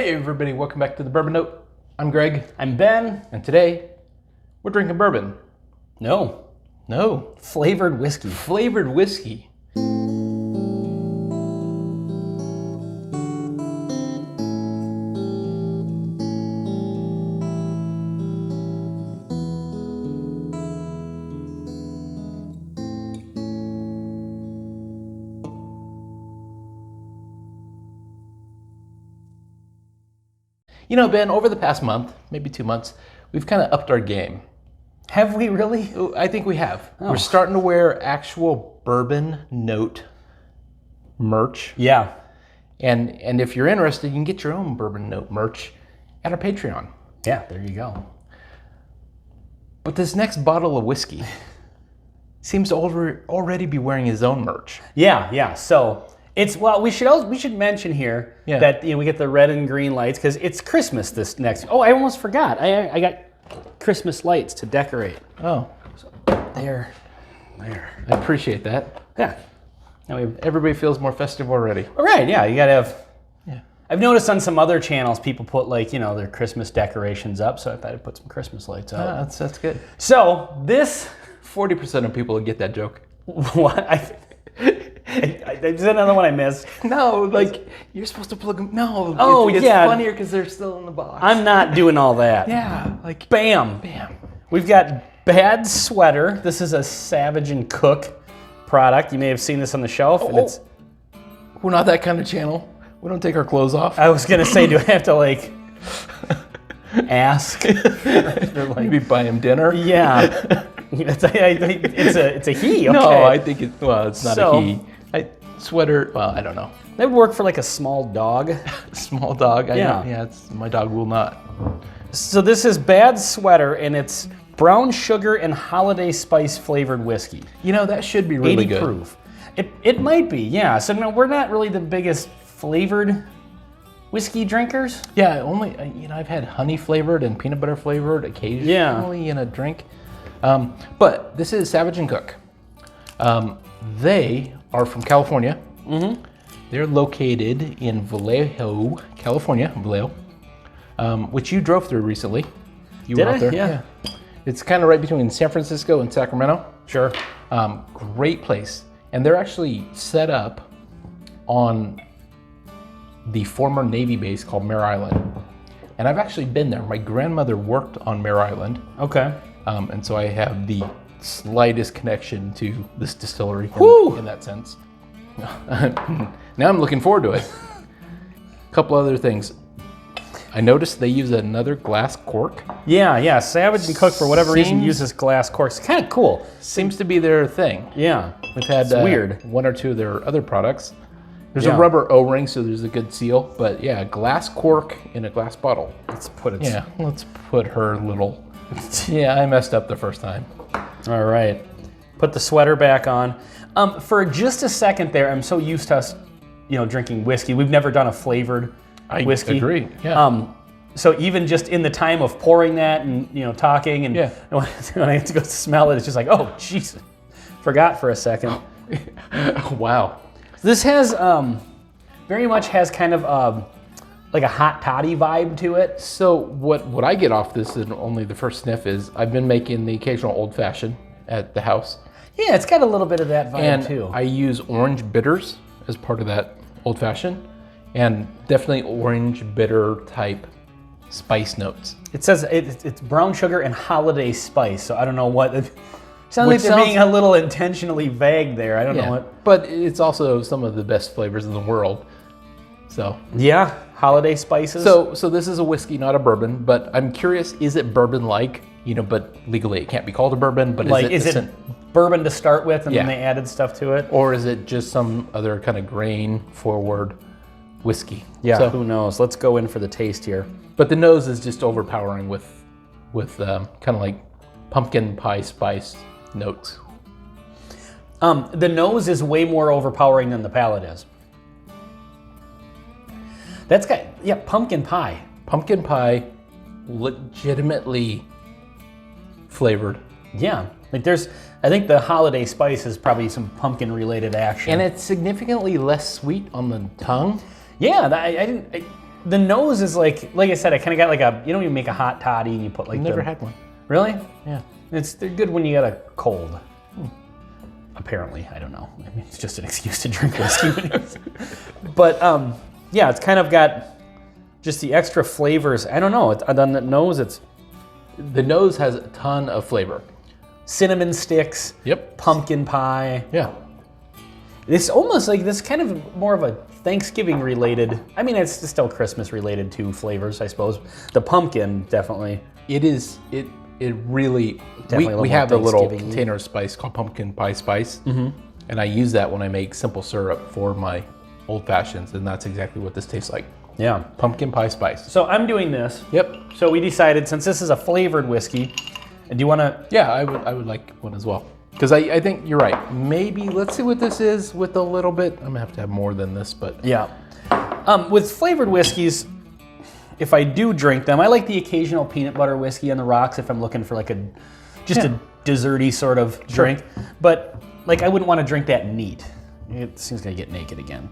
Hey everybody, welcome back to the Bourbon Note. I'm Greg. I'm Ben. And today, we're drinking bourbon. No. Flavored whiskey. Flavored whiskey. You know, Ben, over the past month, maybe 2 months, we've kind of upped our game. Have we really? I think we have. Oh. We're starting to wear actual Bourbon Note merch. Yeah. And if you're interested, you can get your own Bourbon Note merch at our Patreon. Yeah, there you go. But this next bottle of whiskey seems to already be wearing his own merch. Yeah. So it's, well, we should mention here that we get the red and green lights because it's Christmas this next. Oh, I almost forgot. I got Christmas lights to decorate. Oh, So there. I appreciate that. Yeah. Now Everybody feels more festive already. all right. Yeah, you gotta have. Yeah. I've noticed on some other channels people put their Christmas decorations up, so I thought I'd put some Christmas lights up. That's good. So this 40% of people would get that joke. what is that another one I missed? No, you're supposed to plug them. No. Oh, it's yeah. funnier because they're still in the box. I'm not doing all that. Yeah, Bam. We've got Bad Sweater. This is a Savage and Cook product. You may have seen this on the shelf. And it's. We're not that kind of channel. We don't take our clothes off. I was gonna say, do I have to ask? Maybe buy him dinner. Yeah. It's a he. Okay. No, I think it's not a he. Sweater. Well, I don't know. That would work for a small dog. Small dog. Yeah. My dog will not. So this is Bad Sweater, and it's brown sugar and holiday spice flavored whiskey. You know, that should be really 80 good. proof. It might be, yeah. So no, we're not really the biggest flavored whiskey drinkers. Yeah, only I've had honey flavored and peanut butter flavored occasionally in a drink. But this is Savage and Cook. They are from California. Mm-hmm. They're located in Vallejo, California. Vallejo, which you drove through recently. You Did were I? out there. Yeah. It's kind of right between San Francisco and Sacramento. Sure. Great place. And they're actually set up on the former Navy base called Mare Island. And I've actually been there. My grandmother worked on Mare Island. Okay. And so I have the slightest connection to this distillery in that sense. Now I'm looking forward to it. A couple other things. I noticed they use another glass cork. Yeah. Savage and Cook, for whatever reason, uses glass corks. It's kind of cool. Seems to be their thing. Yeah. We've had weird. one or two of their other products. There's a rubber O-ring, so there's a good seal. But yeah, glass cork in a glass bottle. Let's put it. Yeah, let's put her little. Yeah, I messed up the first time. All right. Put the sweater back on. For just a second there, I'm so used to us, drinking whiskey. We've never done a flavored whiskey. I agree. Yeah. So even just in the time of pouring that and talking and when I get to go smell it, it's just like, oh jeez, forgot for a second. Wow. This has very much has kind of like a hot toddy vibe to it. So what I get off this is only the first sniff is I've been making the occasional old fashioned at the house. Yeah, it's got a little bit of that vibe too. I use orange bitters as part of that old fashioned, and definitely orange bitter type spice notes. It says it's brown sugar and holiday spice, so I don't know what. Sounds like they're being a little intentionally vague there. I don't know what. But it's also some of the best flavors in the world. So yeah, holiday spices. So this is a whiskey, not a bourbon. But I'm curious, is it bourbon-like? But legally it can't be called a bourbon. But is it bourbon to start with, and then they added stuff to it, or is it just some other kind of grain-forward whiskey? Yeah, so, who knows? Let's go in for the taste here. But the nose is just overpowering with kind of like pumpkin pie spice notes. The nose is way more overpowering than the palate is. That's got pumpkin pie. Pumpkin pie, legitimately flavored. Yeah, I think the holiday spice is probably some pumpkin related action. And it's significantly less sweet on the tongue. Yeah, The nose is like I said, I kind of got like you make a hot toddy and you put like Never had one. Really? Yeah. They're good when you got a cold. Apparently, I don't know. I mean, it's just an excuse to drink whiskey. But yeah, it's kind of got just the extra flavors. I don't know. On the nose, the nose has a ton of flavor. Cinnamon sticks. Yep. Pumpkin pie. Yeah. It's almost like this kind of more of a Thanksgiving related. I mean, it's still Christmas related to flavors, I suppose. The pumpkin definitely. It is. It really. Definitely we have a little Thanksgiving-y. container of spice called pumpkin pie spice, and I use that when I make simple syrup for my old fashions, and that's exactly what this tastes like. Yeah. Pumpkin pie spice. So I'm doing this. Yep. So we decided, since this is a flavored whiskey, do you want to? Yeah, I would like one as well. Because I think you're right. Maybe let's see what this is with a little bit. I'm gonna have to have more than this, but Yeah. With flavored whiskeys, if I do drink them, I like the occasional peanut butter whiskey on the rocks if I'm looking for like a desserty sort of drink. But like I wouldn't want to drink that neat. It seems gonna get naked again.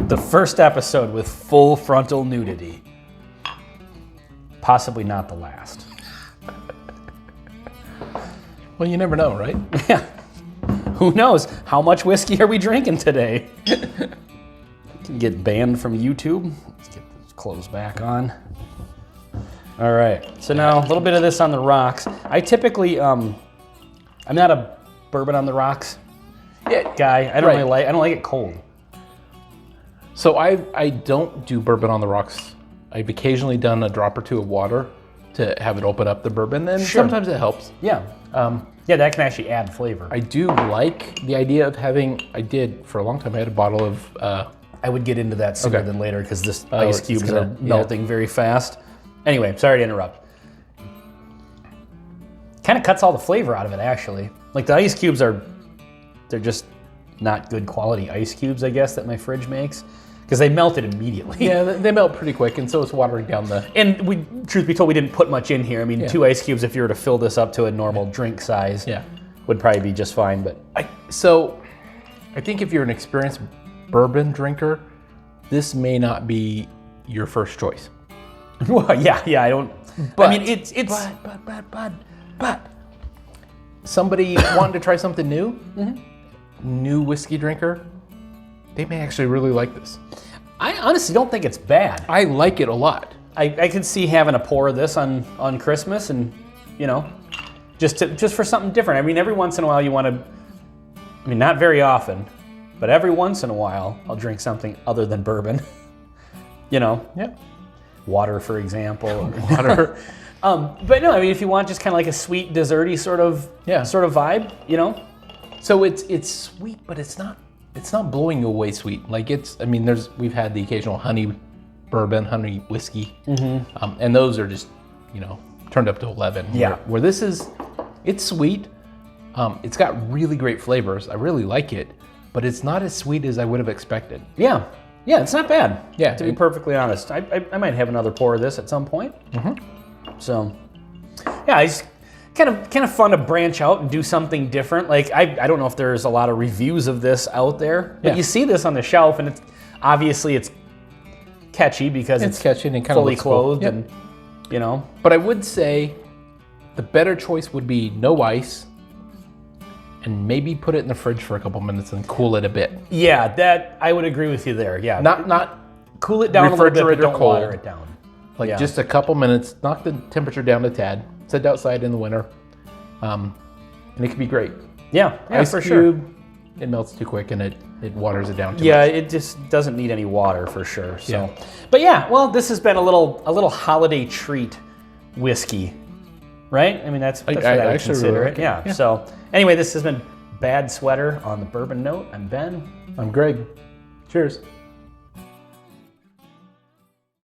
The first episode with full frontal nudity. Possibly not the last. Well, you never know, right? Yeah. Who knows? How much whiskey are we drinking today? Can get banned from YouTube. Let's get this clothes back on. All right. So now a little bit of this on the rocks. I typically, I'm not a bourbon on the rocks guy. I don't I don't like it cold. So I don't do bourbon on the rocks. I've occasionally done a drop or two of water to have it open up the bourbon, and sometimes it helps. Yeah. Yeah, that can actually add flavor. I do like the idea of having. I did for a long time. I had a bottle of. I would get into that sooner than later because this Oh, ice it's cubes gonna- are melting very fast. Anyway, sorry to interrupt. Kind of cuts all the flavor out of it, actually. Like the ice cubes they're just not good quality ice cubes, I guess, that my fridge makes. Because they melted immediately. Yeah, they melt pretty quick, and so it's watering down the. And truth be told, we didn't put much in here. I mean, 2 ice cubes, if you were to fill this up to a normal drink size, would probably be just fine. But So, I think if you're an experienced bourbon drinker, this may not be your first choice. well, yeah, I don't. But, I mean, it's. But somebody wanting to try something new, new whiskey drinker, they may actually really like this. I honestly don't think it's bad. I like it a lot. I could see having a pour of this on Christmas, and just for something different. I mean, every once in a while you want to. I mean, not very often, but every once in a while I'll drink something other than bourbon. Yeah. Water, for example. Water. But no, I mean, if you want just kind of like a sweet, desserty sort of vibe, So it's sweet, but it's not blowing you away sweet. Like we've had the occasional honey bourbon, honey whiskey, and those are just, turned up to 11. Yeah. Where this is, it's sweet. It's got really great flavors. I really like it, but it's not as sweet as I would have expected. Yeah, it's not bad. Yeah. To be perfectly honest, I might have another pour of this at some point. So, yeah, it's kind of fun to branch out and do something different. Like I don't know if there's a lot of reviews of this out there, but you see this on the shelf, and it's obviously catchy because it's catchy and it kind of fully looks cool. clothed, and But I would say the better choice would be no ice, and maybe put it in the fridge for a couple minutes and cool it a bit. Yeah, that I would agree with you there. Yeah, Not cool it down a little bit, but refrigerator don't cold. water it down. Like just a couple minutes, knock the temperature down a tad, sit outside in the winter, and it can be great. Yeah, Ice for sure. cube, it melts too quick and it waters it down too Yeah, much. it just doesn't need any water for sure. So, but yeah, well, this has been a little holiday treat whiskey, right? I mean, that's what I would actually consider really it. like it. Yeah. Yeah. So anyway, this has been Bad Sweater on the Bourbon Note. I'm Ben. I'm Greg. Cheers.